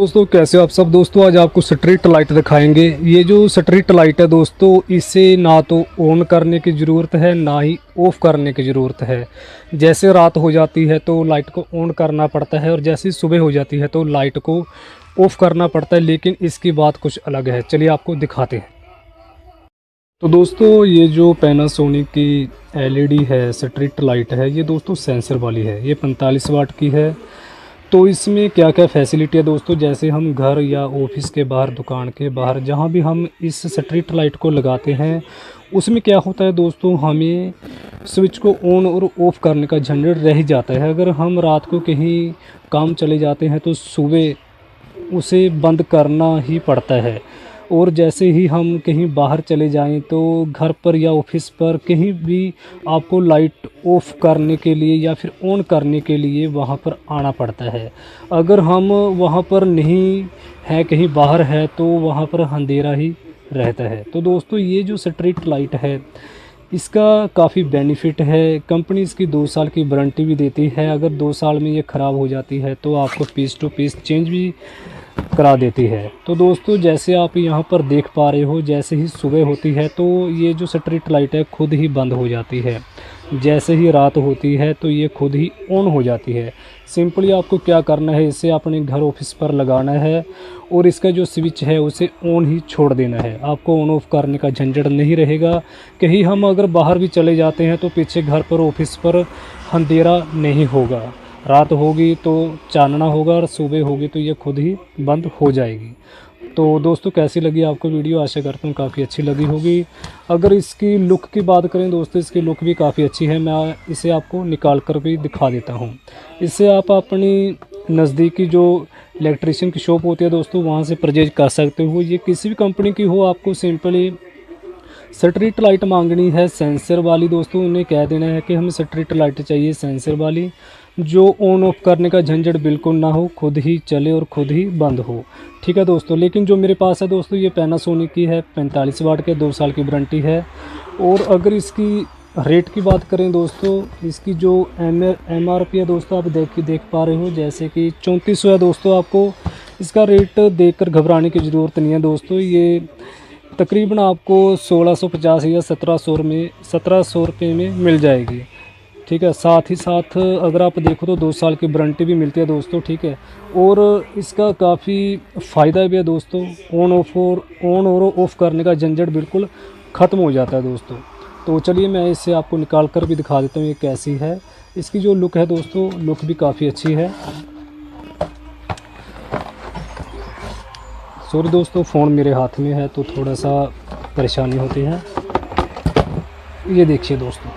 दोस्तों कैसे हो आप सब। दोस्तों आज आपको स्ट्रीट लाइट दिखाएंगे। ये जो स्ट्रीट लाइट है दोस्तों, इसे ना तो ऑन करने की ज़रूरत है ना ही ऑफ़ करने की ज़रूरत है। जैसे रात हो जाती है तो लाइट को ऑन करना पड़ता है और जैसे ही सुबह हो जाती है तो लाइट को ऑफ़ करना पड़ता है, लेकिन इसकी बात कुछ अलग है। चलिए आपको दिखाते हैं। तो दोस्तों ये जो पैनासोनिक की एलईडी है स्ट्रीट लाइट है, ये दोस्तों सेंसर वाली है। ये 45 वाट की है। तो इसमें क्या क्या फैसिलिटी है दोस्तों, जैसे हम घर या ऑफिस के बाहर, दुकान के बाहर, जहाँ भी हम इस स्ट्रीट लाइट को लगाते हैं, उसमें क्या होता है दोस्तों, हमें स्विच को ऑन और ऑफ़ करने का झंझट रह ही जाता है। अगर हम रात को कहीं काम चले जाते हैं तो सुबह उसे बंद करना ही पड़ता है। और जैसे ही हम कहीं बाहर चले जाएं तो घर पर या ऑफिस पर कहीं भी आपको लाइट ऑफ़ करने के लिए या फिर ऑन करने के लिए वहाँ पर आना पड़ता है। अगर हम वहाँ पर नहीं हैं, कहीं बाहर है, तो वहाँ पर अंधेरा ही रहता है। तो दोस्तों ये जो स्ट्रीट लाइट है, इसका काफ़ी बेनिफिट है। कंपनी इसकी 2 साल की वारंटी भी देती है। अगर 2 साल में ये ख़राब हो जाती है तो आपको पीस टू पीस चेंज भी करा देती है। तो दोस्तों जैसे आप यहाँ पर देख पा रहे हो, जैसे ही सुबह होती है तो ये जो स्ट्रीट लाइट है खुद ही बंद हो जाती है। जैसे ही रात होती है तो ये खुद ही ऑन हो जाती है। सिंपली आपको क्या करना है, इसे अपने घर ऑफिस पर लगाना है और इसका जो स्विच है उसे ऑन ही छोड़ देना है। आपको ऑन ऑफ करने का झंझट नहीं रहेगा। कहीं हम अगर बाहर भी चले जाते हैं तो पीछे घर पर, ऑफिस पर अंधेरा नहीं होगा। रात होगी तो चानना होगा और सुबह होगी तो ये खुद ही बंद हो जाएगी। तो दोस्तों कैसी लगी आपको वीडियो, आशा करता हूँ काफ़ी अच्छी लगी होगी। अगर इसकी लुक की बात करें दोस्तों, इसकी लुक भी काफ़ी अच्छी है। मैं इसे आपको निकाल कर भी दिखा देता हूँ। इससे आप अपनी नज़दीकी जो इलेक्ट्रिशियन की शॉप होती है दोस्तों, वहाँ से परचेज कर सकते हो। ये किसी भी कंपनी की हो, आपको सिंपली स्ट्रीट लाइट मांगनी है सेंसर वाली दोस्तों, उन्हें कह देना है कि हमें स्ट्रीट लाइट चाहिए सेंसर वाली, जो ऑन ऑफ करने का झंझट बिल्कुल ना हो, खुद ही चले और खुद ही बंद हो। ठीक है दोस्तों। लेकिन जो मेरे पास है दोस्तों, ये पैनासोनिक की है, 45 वाट के, 2 साल की वारंटी है। और अगर इसकी रेट की बात करें दोस्तों, इसकी जो MRP है दोस्तों, आप देख पा रहे हो, जैसे कि 3400 है दोस्तों। आपको इसका रेट देखकर घबराने की ज़रूरत नहीं है दोस्तों। ये तकरीबन आपको 1650 या 1700 रुपये में मिल जाएगी। ठीक है। साथ ही साथ अगर आप देखो तो 2 साल की वारंटी भी मिलती है दोस्तों। ठीक है। और इसका काफ़ी फ़ायदा भी है दोस्तों। ऑन और ऑफ़ करने का झंझट बिल्कुल ख़त्म हो जाता है दोस्तों। तो चलिए मैं इसे आपको निकाल कर भी दिखा देता हूँ ये कैसी है। इसकी जो लुक है दोस्तों, लुक भी काफ़ी अच्छी है। सॉरी दोस्तों, फ़ोन मेरे हाथ में है तो थोड़ा सा परेशानी होती है। ये देखिए दोस्तों,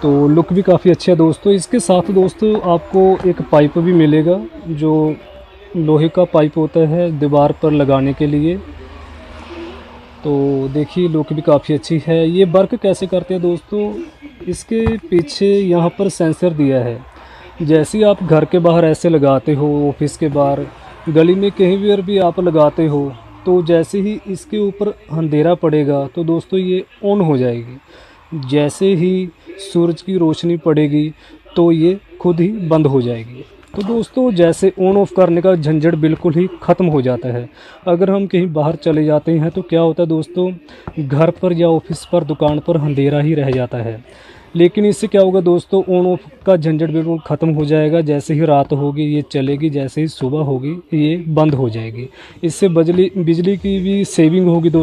तो लुक भी काफ़ी अच्छा है दोस्तों। इसके साथ दोस्तों आपको एक पाइप भी मिलेगा, जो लोहे का पाइप होता है दीवार पर लगाने के लिए। तो देखिए लुक भी काफ़ी अच्छी है। ये वर्क कैसे करते हैं दोस्तों, इसके पीछे यहाँ पर सेंसर दिया है। जैसे ही आप घर के बाहर ऐसे लगाते हो, ऑफिस के बाहर, गली में कहीं भी आप लगाते हो, तो जैसे ही इसके ऊपर अंधेरा पड़ेगा तो दोस्तों ये ऑन हो जाएगी। जैसे ही सूरज की रोशनी पड़ेगी तो ये खुद ही बंद हो जाएगी। तो दोस्तों जैसे ऑन ऑफ करने का झंझट बिल्कुल ही ख़त्म हो जाता है। अगर हम कहीं बाहर चले जाते हैं तो क्या होता है दोस्तों, घर पर या ऑफिस पर, दुकान पर अंधेरा ही रह जाता है। लेकिन इससे क्या होगा दोस्तों, ऑन ऑफ का झंझट बिल्कुल ख़त्म हो जाएगा। जैसे ही रात होगी ये चलेगी, जैसे ही सुबह होगी ये बंद हो जाएगी। इससे बिजली की भी सेविंग होगी दोस्तों।